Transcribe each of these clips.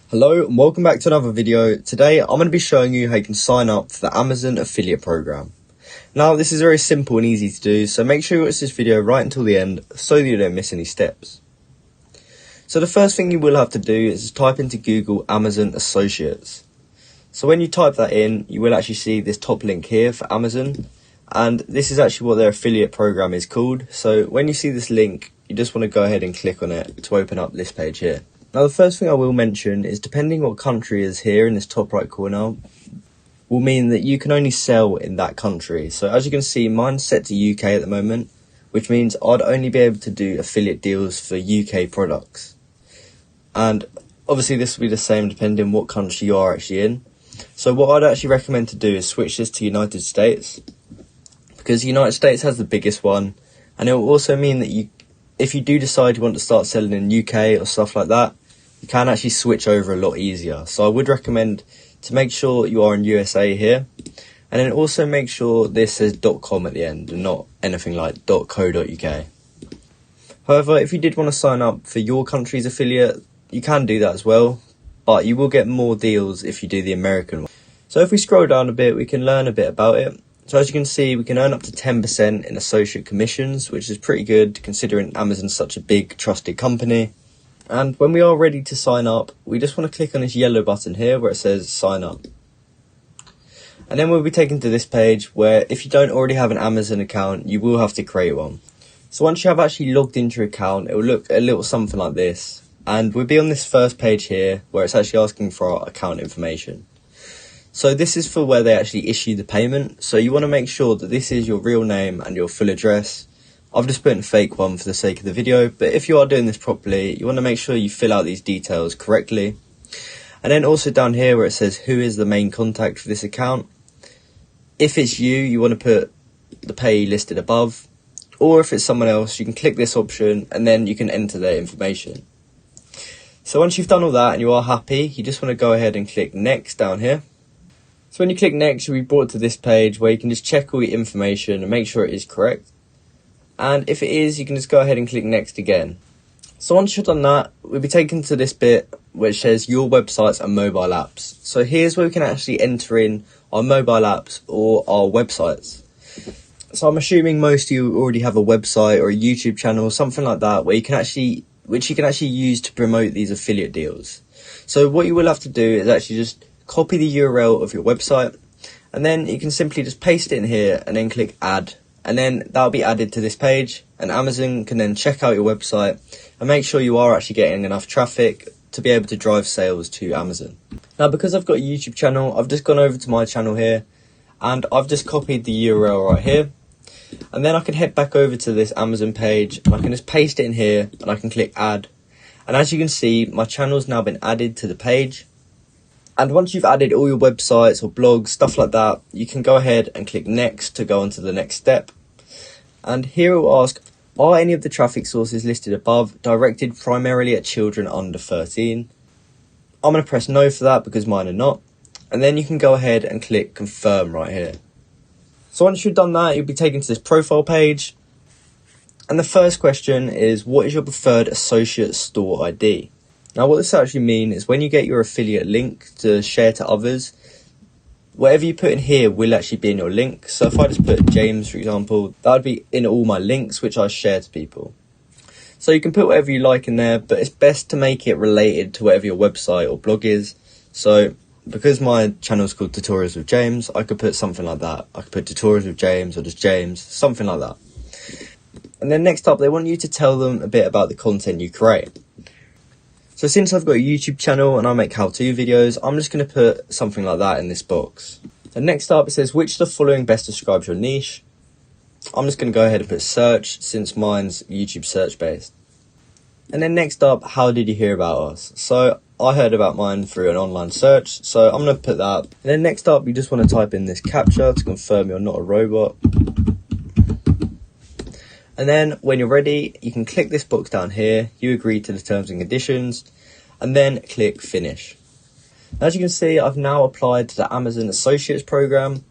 Hello and welcome back to another video. Today I'm going to be showing you how you can sign up for the Amazon affiliate program. Now this is very simple and easy to do, so make sure you watch this video right until the end so that you don't miss any steps. So the first thing you will have to do is type into Google Amazon Associates. So when you type that in, you will actually see this top link here for Amazon, and this is actually what their affiliate program is called. So when you see this link, you just want to go ahead and click on it to open up this page here. Now the first thing I will mention is depending what country is here in this top right corner will mean that you can only sell in that country. So as you can see, mine's set to UK at the moment, which means I'd only be able to do affiliate deals for UK products. And obviously this will be the same depending what country you are actually in. So what I'd actually recommend to do is switch this to United States, because the United States has the biggest one, and it will also mean that if you do decide you want to start selling in UK or stuff like that, you can actually switch over a lot easier. So I would recommend to make sure you are in USA here, and then also make sure this says .com at the end and not anything like .co.uk. However, if you did want to sign up for your country's affiliate, you can do that as well, but you will get more deals if you do the American one. So if we scroll down a bit, we can learn a bit about it. So as you can see, we can earn up to 10% in associate commissions, which is pretty good considering Amazon's such a big, trusted company. And when we are ready to sign up, we just want to click on this yellow button here where it says sign up. And then we'll be taken to this page where if you don't already have an Amazon account, you will have to create one. So once you have actually logged into your account, it will look a little something like this. And we'll be on this first page here where it's actually asking for our account information. So this is for where they actually issue the payment. So you want to make sure that this is your real name and your full address. I've just put in a fake one for the sake of the video, but if you are doing this properly, you want to make sure you fill out these details correctly. And then also down here where it says who is the main contact for this account. If it's you, you want to put the payee listed above, or if it's someone else, you can click this option and then you can enter their information. So once you've done all that and you are happy, you just want to go ahead and click next down here. So when you click next, you'll be brought to this page where you can just check all your information and make sure it is correct. And if it is, you can just go ahead and click next again. So once you've done that, we'll be taken to this bit which says your websites and mobile apps. So here's where we can actually enter in our mobile apps or our websites. So I'm assuming most of you already have a website or a YouTube channel, something like that, which you can actually use to promote these affiliate deals. So what you will have to do is actually just copy the URL of your website, and then you can simply just paste it in here and then click add, and then that'll be added to this page, and Amazon can then check out your website and make sure you are actually getting enough traffic to be able to drive sales to Amazon. Now because I've got a YouTube channel, I've just gone over to my channel here and I've just copied the URL right here, and then I can head back over to this Amazon page and I can just paste it in here and I can click add, and as you can see, my channel's now been added to the page. And once you've added all your websites or blogs, stuff like that, you can go ahead and click next to go on to the next step. And here it will ask, are any of the traffic sources listed above directed primarily at children under 13? I'm going to press no for that because mine are not. And then you can go ahead and click confirm right here. So once you've done that, you'll be taken to this profile page. And the first question is, what is your preferred associate store ID? Now what this actually means is when you get your affiliate link to share to others, whatever you put in here will actually be in your link. So if I just put James, for example, that would be in all my links which I share to people. So you can put whatever you like in there, but it's best to make it related to whatever your website or blog is. So because my channel is called Tutorials with James, I could put something like that. I could put Tutorials with James or just James, something like that. And then next up, they want you to tell them a bit about the content you create. So since I've got a YouTube channel and I make how-to videos, I'm just going to put something like that in this box. And next up, it says, which of the following best describes your niche? I'm just going to go ahead and put search, since mine's YouTube search based. And then next up, how did you hear about us? So I heard about mine through an online search, so I'm going to put that. And then next up, you just want to type in this captcha to confirm you're not a robot. And then when you're ready, you can click this box down here, you agree to the terms and conditions, and then click finish. As you can see, I've now applied to the Amazon Associates program.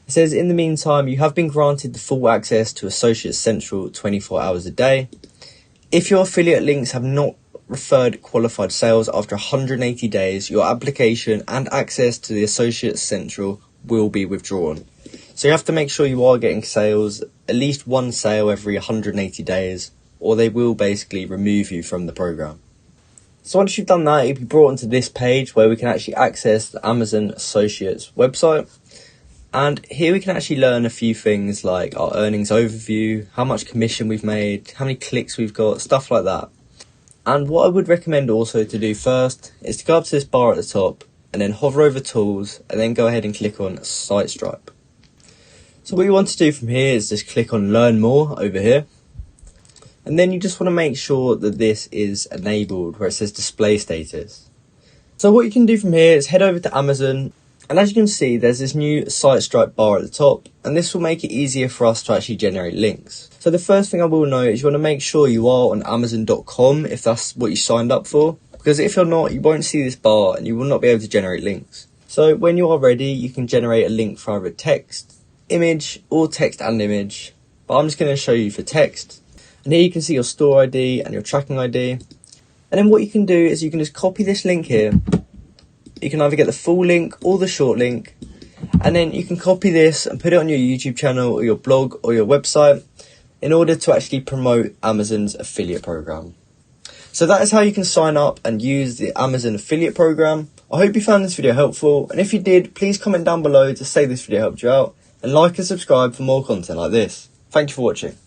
It says, in the meantime, you have been granted the full access to Associates Central 24 hours a day. If your affiliate links have not referred qualified sales after 180 days, your application and access to the Associates Central will be withdrawn. So you have to make sure you are getting sales, at least one sale every 180 days, or they will basically remove you from the program. So once you've done that, you'll be brought onto this page where we can actually access the Amazon Associates website. And here we can actually learn a few things like our earnings overview, how much commission we've made, how many clicks we've got, stuff like that. And what I would recommend also to do first is to go up to this bar at the top and then hover over Tools and then go ahead and click on SiteStripe. So what you want to do from here is just click on Learn More over here. And then you just want to make sure that this is enabled where it says Display Status. So what you can do from here is head over to Amazon. And as you can see, there's this new SiteStripe bar at the top, and this will make it easier for us to actually generate links. So the first thing I will note is you want to make sure you are on Amazon.com if that's what you signed up for, because if you're not, you won't see this bar and you will not be able to generate links. So when you are ready, you can generate a link for either text, image, or text and image, but I'm just going to show you for text. And here you can see your store ID and your tracking ID. And then what you can do is you can just copy this link here. You can either get the full link or the short link, and then you can copy this and put it on your YouTube channel or your blog or your website in order to actually promote Amazon's affiliate program. So that is how you can sign up and use the Amazon affiliate program. I hope you found this video helpful, and if you did, please comment down below to say this video helped you out, and like and subscribe for more content like this. Thank you for watching.